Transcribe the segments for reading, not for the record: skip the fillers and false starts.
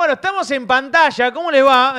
Bueno, estamos en pantalla. ¿Cómo les va?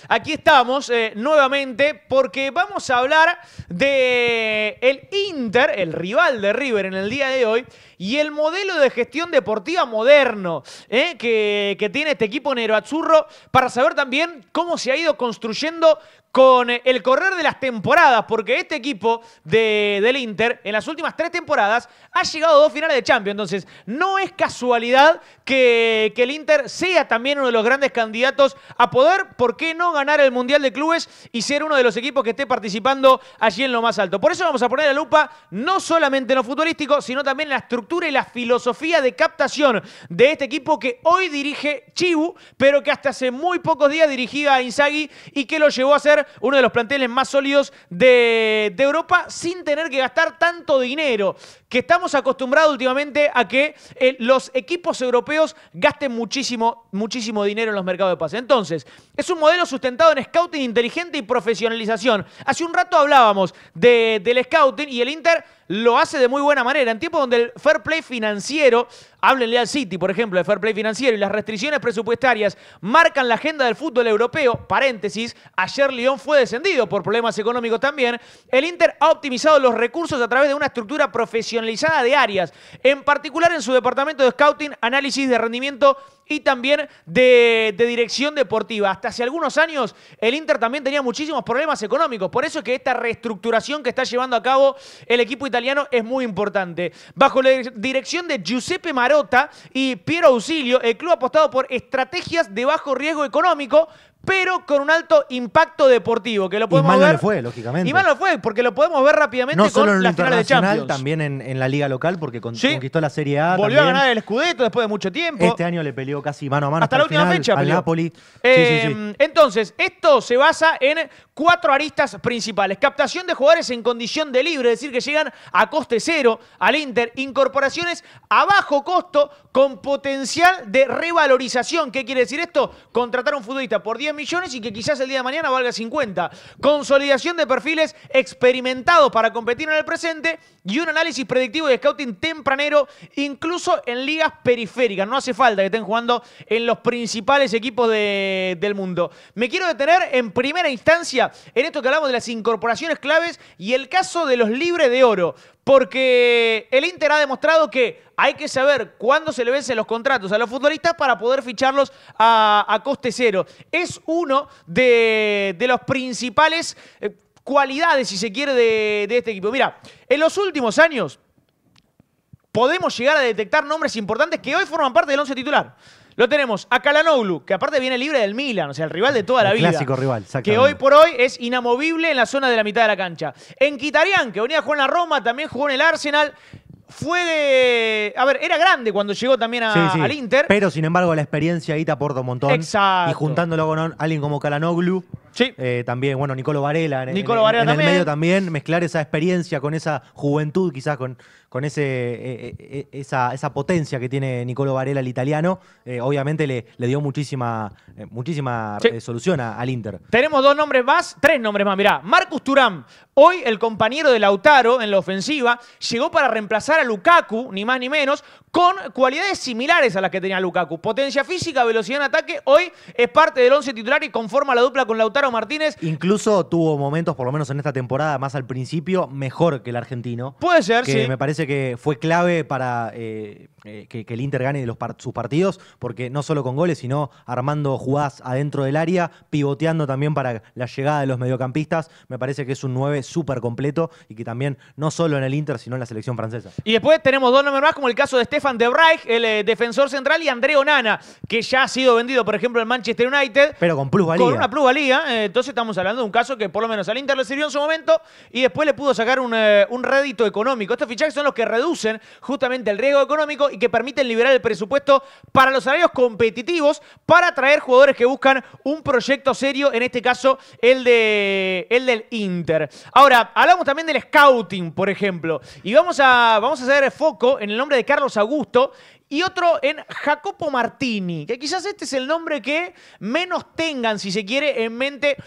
Aquí estamos nuevamente porque vamos a hablar de el Inter, el rival de River en el día de hoy, y el modelo de gestión deportiva moderno que tiene este equipo nerazzurro, para saber también cómo se ha ido construyendo con el correr de las temporadas, porque este equipo del Inter en las últimas 3 temporadas ha llegado a 2 finales de Champions. Entonces no es casualidad que el Inter sea también uno de los grandes candidatos a poder, ¿por qué no?, ganar el Mundial de Clubes y ser uno de los equipos que esté participando allí en lo más alto. Por eso vamos a poner la lupa no solamente en lo futbolístico, sino también en la estructura y la filosofía de captación de este equipo que hoy dirige Chivu, pero que hasta hace muy pocos días dirigía a Inzaghi y que lo llevó a ser uno de los planteles más sólidos de Europa sin tener que gastar tanto dinero, que estamos acostumbrados últimamente a que los equipos europeos gasten muchísimo dinero en los mercados de pase. Entonces, es un modelo sustentado en scouting inteligente y profesionalización. Hace un rato hablábamos del scouting y el Inter lo hace de muy buena manera. En tiempos donde el fair play financiero, háblenle al City, por ejemplo, de fair play financiero, y las restricciones presupuestarias marcan la agenda del fútbol europeo, paréntesis, ayer Lyon fue descendido por problemas económicos también, el Inter ha optimizado los recursos a través de una estructura profesionalizada de áreas, en particular en su departamento de scouting, análisis de rendimiento y también de dirección deportiva. Hasta hace algunos años el Inter también tenía muchísimos problemas económicos. Por eso es que esta reestructuración que está llevando a cabo el equipo italiano es muy importante. Bajo la dirección de Giuseppe Marotta y Piero Ausilio, el club ha apostado por estrategias de bajo riesgo económico, pero con un alto impacto deportivo, que lo podemos ver. Y mal no le fue, lógicamente. Y mal no fue, porque lo podemos ver rápidamente no solo con en las finales de Champions. También en la liga local, porque sí, conquistó la Serie A. Volvió también a ganar el Scudetto después de mucho tiempo. Este año le peleó casi mano a mano hasta la última fecha al peleó. Napoli. Sí. Entonces, esto se basa en 4 aristas principales. Captación de jugadores en condición de libre, es decir, que llegan a coste cero al Inter. Incorporaciones a bajo costo con potencial de revalorización. ¿Qué quiere decir esto? Contratar a un futbolista por 10 millones y que quizás el día de mañana valga 50. Consolidación de perfiles experimentados para competir en el presente y un análisis predictivo de scouting tempranero, incluso en ligas periféricas. No hace falta que estén jugando en los principales equipos del mundo. Me quiero detener en primera instancia en esto que hablamos de las incorporaciones claves y el caso de los libres de oro. Porque el Inter ha demostrado que hay que saber cuándo se le vencen los contratos a los futbolistas para poder ficharlos a coste cero. Es uno de los principales cualidades, si se quiere, de este equipo. Mira, en los últimos años podemos llegar a detectar nombres importantes que hoy forman parte del once titular. Lo tenemos a Calhanoglu, que aparte viene libre del Milan, o sea, el rival de toda la vida. Clásico rival, que hoy por hoy es inamovible en la zona de la mitad de la cancha. En Mkhitaryan, que venía a jugar en la Roma, también jugó en el Arsenal. Era grande cuando llegó también al Inter. Pero, sin embargo, la experiencia ahí te aporta un montón. Exacto. Y juntándolo con alguien como Calhanoglu, sí, también, bueno, Nicolo Varela. En también. El medio también, mezclar esa experiencia con esa juventud, quizás con esa potencia que tiene Nicolo Varela, el italiano, obviamente le dio muchísima solución al Inter. Tenemos 3 nombres más. Mirá, Marcus Thuram, hoy el compañero de Lautaro en la ofensiva, llegó para reemplazar a Lukaku, ni más ni menos, con cualidades similares a las que tenía Lukaku. Potencia física, velocidad en ataque, hoy es parte del 11 titular y conforma la dupla con Lautaro Martínez. Incluso tuvo momentos, por lo menos en esta temporada, más al principio, mejor que el argentino. Puede ser, que sí. Me parece que fue clave para que el Inter gane sus partidos, porque no solo con goles, sino armando jugadas adentro del área, pivoteando también para la llegada de los mediocampistas. Me parece que es un 9 súper completo y que también, no solo en el Inter, sino en la selección francesa. Y después tenemos 2 nombres más, como el caso de Stefan de Vrij, el defensor central, y André Onana, que ya ha sido vendido, por ejemplo, al Manchester United. Pero con plusvalía. Con una plusvalía. Entonces estamos hablando de un caso que por lo menos al Inter le sirvió en su momento y después le pudo sacar un rédito económico. Estos fichajes son los que reducen justamente el riesgo económico y que permiten liberar el presupuesto para los salarios competitivos, para atraer jugadores que buscan un proyecto serio, en este caso el del Inter. Ahora, hablamos también del scouting, por ejemplo, y vamos a hacer foco en el nombre de Carlos Augusto y otro en Jacopo Martini, que quizás este es el nombre que menos tengan, si se quiere, en mente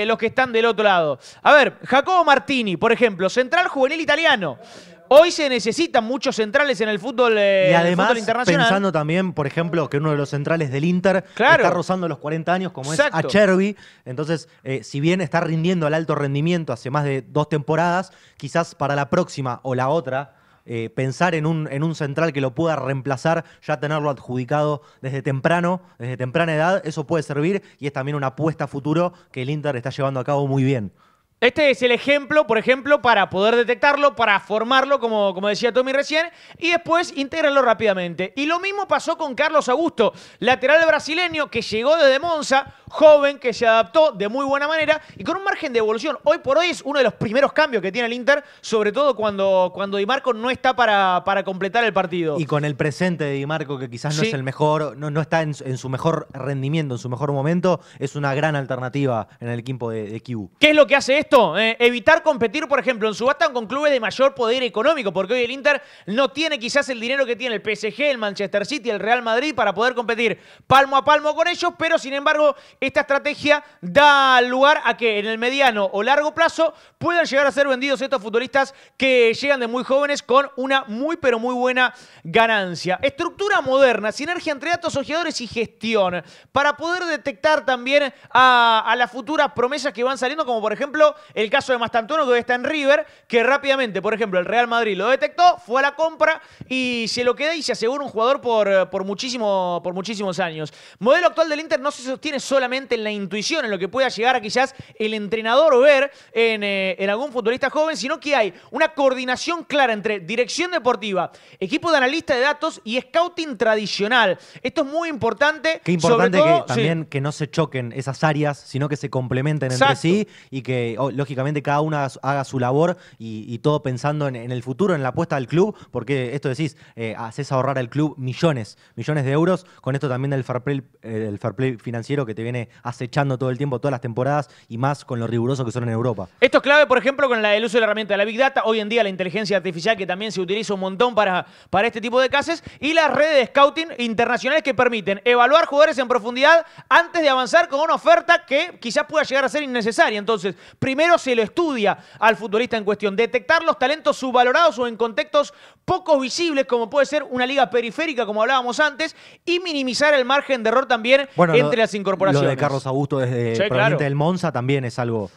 los que están del otro lado. A ver, Jacopo Martini, por ejemplo, central juvenil italiano. Hoy se necesitan muchos centrales en el fútbol, y además, fútbol internacional. pensando también, por ejemplo, que uno de los centrales del Inter Claro. está rozando los 40 años, como Exacto. es Acerbi. Entonces, si bien está rindiendo al alto rendimiento hace más de 2 temporadas, quizás para la próxima o la otra, pensar en un central que lo pueda reemplazar, ya tenerlo adjudicado desde temprana edad, eso puede servir y es también una apuesta a futuro que el Inter está llevando a cabo muy bien. Este es el ejemplo, por ejemplo, para poder detectarlo, para formarlo, como decía Tommy recién, y después integrarlo rápidamente. Y lo mismo pasó con Carlos Augusto, lateral brasileño que llegó desde Monza, joven, que se adaptó de muy buena manera y con un margen de evolución. Hoy por hoy es uno de los primeros cambios que tiene el Inter, sobre todo cuando Di Marco no está para completar el partido. Y con el presente de Di Marco, que quizás no Sí. es el mejor, no está en su mejor rendimiento, en su mejor momento, es una gran alternativa en el equipo de Kibu. ¿Qué es lo que hace esto? Evitar competir, por ejemplo, en subasta con clubes de mayor poder económico, porque hoy el Inter no tiene quizás el dinero que tiene el PSG, el Manchester City, el Real Madrid para poder competir palmo a palmo con ellos, pero sin embargo esta estrategia da lugar a que en el mediano o largo plazo puedan llegar a ser vendidos estos futbolistas que llegan de muy jóvenes con una muy pero muy buena ganancia. Estructura moderna, sinergia entre datos, ojeadores y gestión, para poder detectar también a las futuras promesas que van saliendo, como por ejemplo el caso de Mastantuono, que hoy está en River, que rápidamente, por ejemplo, el Real Madrid lo detectó, fue a la compra y se lo queda y se asegura un jugador por muchísimos años. Modelo actual del Inter no se sostiene solamente en la intuición, en lo que pueda llegar a quizás el entrenador ver en algún futbolista joven, sino que hay una coordinación clara entre dirección deportiva, equipo de analista de datos y scouting tradicional. Esto es muy importante. Qué importante sobre todo, que también que no se choquen esas áreas, sino que se complementen entre Exacto. sí y que lógicamente cada una haga su labor y todo pensando en el futuro, en la apuesta del club, porque esto decís, haces ahorrar al club millones de euros, con esto también del fair play financiero que te viene acechando todo el tiempo, todas las temporadas y más con lo riguroso que son en Europa. Esto es clave, por ejemplo, con el uso de la herramienta de la Big Data, hoy en día la inteligencia artificial que también se utiliza un montón para este tipo de casos, y las redes de scouting internacionales que permiten evaluar jugadores en profundidad antes de avanzar con una oferta que quizás pueda llegar a ser innecesaria. Entonces, primero se lo estudia al futbolista en cuestión, detectar los talentos subvalorados o en contextos poco visibles, como puede ser una liga periférica, como hablábamos antes, y minimizar el margen de error también entre las incorporaciones. Lo de Carlos Augusto desde Sí, proveniente claro. del Monza también es algo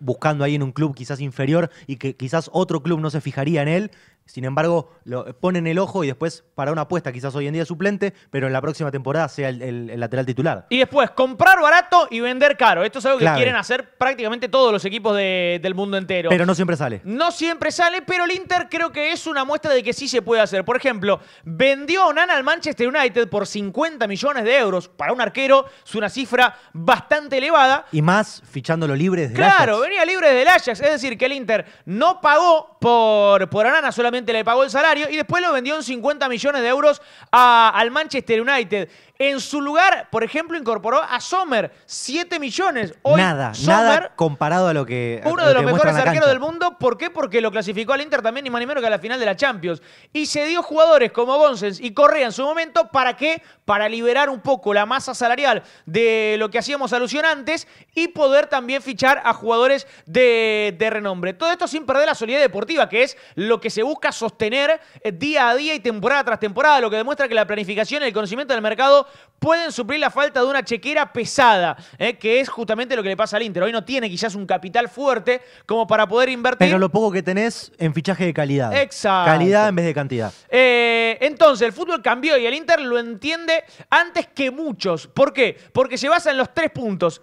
buscando ahí en un club quizás inferior y que quizás otro club no se fijaría en él. Sin embargo, lo ponen el ojo y después para una apuesta quizás hoy en día suplente, pero en la próxima temporada sea el lateral titular. Y después, comprar barato y vender caro. Esto es algo que Clave. quieren hacer prácticamente todos los equipos del mundo entero. Pero no siempre sale. No siempre sale, pero el Inter creo que es una muestra de que sí se puede hacer. Por ejemplo, vendió a Onana al Manchester United por 50 millones de euros. Para un arquero es una cifra bastante elevada. Y más fichándolo libre desde el Claro, Ajax. venía libre del Ajax. Es decir, que el Inter no pagó por Onana, solamente le pagó el salario y después lo vendió en 50 millones de euros al Manchester United. En su lugar, por ejemplo, incorporó a Sommer, 7 millones. Hoy, Nada Sommer, comparado a lo que uno a lo de los que muestra mejores en la arqueros cancha. del mundo. ¿Por qué? Porque lo clasificó al Inter también ni más ni menos que a la final de la Champions. Y se dio jugadores como Gonsens y Correa en su momento. ¿Para qué? Para liberar un poco la masa salarial de lo que hacíamos alusión antes y poder también fichar a jugadores de renombre. Todo esto sin perder la solidez deportiva, que es lo que se busca sostener día a día y temporada tras temporada, lo que demuestra que la planificación y el conocimiento del mercado pueden suplir la falta de una chequera pesada, que es justamente lo que le pasa al Inter. Hoy no tiene quizás un capital fuerte como para poder invertir. Pero lo poco que tenés en fichaje de calidad. Exacto. Calidad en vez de cantidad. Entonces, el fútbol cambió y el Inter lo entiende antes que muchos. ¿Por qué? Porque se basa en los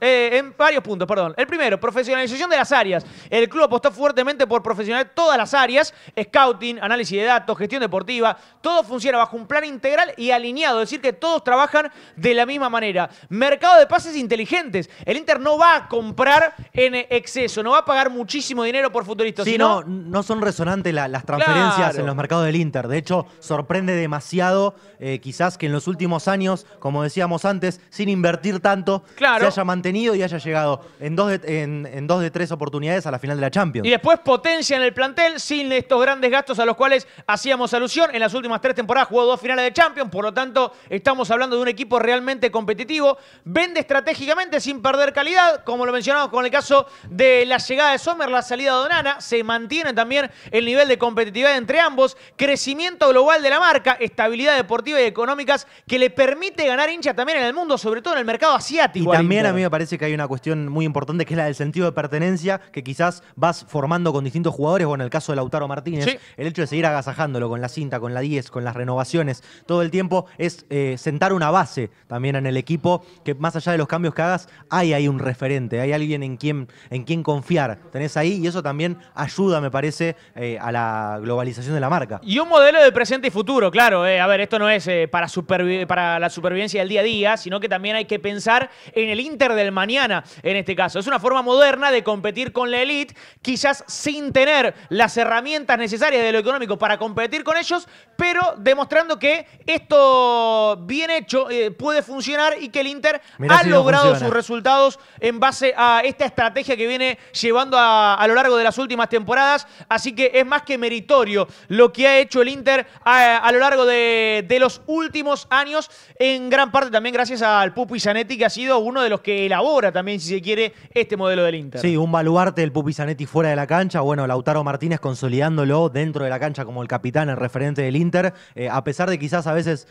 en varios puntos, perdón. El primero, profesionalización de las áreas. El club apostó fuertemente por profesionalizar todas las áreas, scouting, análisis de datos, gestión deportiva. Todo funciona bajo un plan integral y alineado, es decir, que todos trabajan de la misma manera. Mercado de pases inteligentes. El Inter no va a comprar en exceso, no va a pagar muchísimo dinero por futbolistas. Sí, sino no son resonantes las transferencias Claro. en los mercados del Inter. De hecho, sorprende demasiado quizás que en los últimos años, como decíamos antes, sin invertir tanto, Claro. se haya mantenido y haya llegado en dos de tres oportunidades a la final de la Champions. Y después potencia en el plantel sin estos grandes gastos a los cuales hacíamos alusión. En las últimas 3 temporadas jugó 2 finales de Champions, por lo tanto estamos hablando de un equipo realmente competitivo. Vende estratégicamente sin perder calidad, como lo mencionamos con el caso de la llegada de Sommer, la salida de Onana. Se mantiene también el nivel de competitividad entre ambos. Crecimiento global de la marca, estabilidad deportiva y económicas que le permite ganar hinchas también en el mundo, sobre todo en el mercado asiático. Y también a mí me parece que hay una cuestión muy importante que es la del sentido de pertenencia, que quizás vas formando con distintos jugadores. Bueno, en el caso de Lautaro Martínez, sí, el hecho de seguir agasajándolo con la cinta, con la 10, con las renovaciones, todo el tiempo es sentar una base también en el equipo, que más allá de los cambios que hagas, hay ahí un referente, hay alguien en quien confiar. Tenés ahí y eso también ayuda, me parece, a la globalización de la marca. Y un modelo de presente y futuro, claro. A ver, esto no es para la supervivencia del día a día, sino que también hay que pensar en el Inter del mañana, en este caso. Es una forma moderna de competir con la elite, quizás sin tener las herramientas necesarias de lo económico para competir con ellos, pero demostrando que esto bien hecho puede funcionar y que el Inter ha logrado sus resultados en base a esta estrategia que viene llevando a lo largo de las últimas temporadas. Así que es más que meritorio lo que ha hecho el Inter a lo largo de los últimos años, en gran parte también gracias al Pupi Zanetti, que ha sido uno de los que elabora también, si se quiere, este modelo del Inter. Sí, un baluarte del Pupi Zanetti fuera de la cancha. Bueno, Lautaro Martínez consolidándolo dentro de la cancha como el capitán, el referente del Inter, a pesar de quizás a veces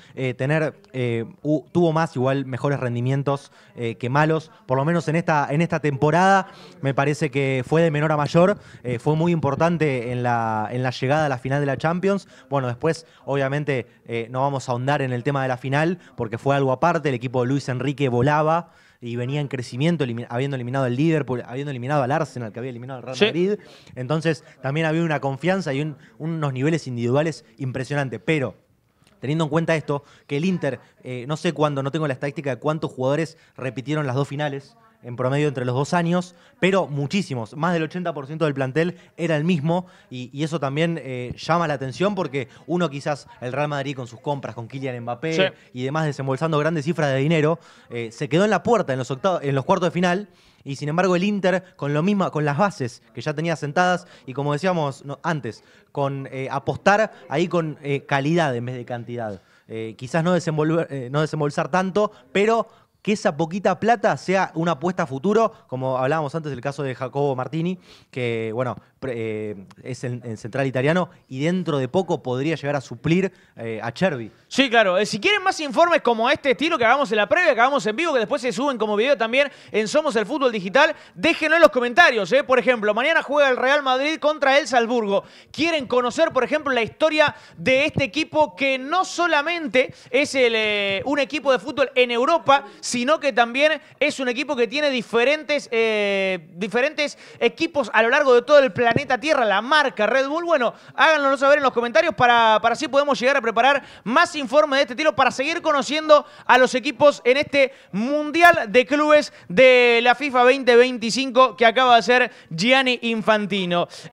tuvo más, igual mejores rendimientos que malos, por lo menos en esta temporada. Me parece que fue de menor a mayor, fue muy importante en la llegada a la final de la Champions. Bueno, después obviamente no vamos a ahondar en el tema de la final porque fue algo aparte. El equipo de Luis Enrique volaba y venía en crecimiento, habiendo eliminado al Liverpool, habiendo eliminado al Arsenal, que había eliminado al Real Madrid. Entonces también había una confianza y unos niveles individuales impresionantes. Pero teniendo en cuenta esto, que el Inter, no sé cuándo, no tengo la estadística de cuántos jugadores repitieron las dos finales en promedio entre los 2 años, pero muchísimos, más del 80% del plantel era el mismo, y eso también llama la atención porque uno quizás, el Real Madrid con sus compras, con Kylian Mbappé, sí, y demás desembolsando grandes cifras de dinero, se quedó en la puerta en los cuartos de final. Y sin embargo el Inter, con las bases que ya tenía sentadas, y como decíamos antes, con apostar ahí con calidad en vez de cantidad. Quizás no desembolsar tanto, pero que esa poquita plata sea una apuesta a futuro, como hablábamos antes del caso de Jacobo Martini, que bueno, es el central italiano y dentro de poco podría llegar a suplir a Chervi. Sí, claro. Si quieren más informes como este estilo que hagamos en la previa, que hagamos en vivo, que después se suben como video también en Somos el Fútbol Digital, déjenlo en los comentarios. Por ejemplo, mañana juega el Real Madrid contra el Salzburgo. ¿Quieren conocer, por ejemplo, la historia de este equipo que no solamente es un equipo de fútbol en Europa, sino que también es un equipo que tiene diferentes equipos a lo largo de todo el planeta Tierra, la marca Red Bull? Bueno, háganlo saber en los comentarios para así podemos llegar a preparar más informes de este estilo para seguir conociendo a los equipos en este Mundial de Clubes de la FIFA 2025 que acaba de hacer Gianni Infantino.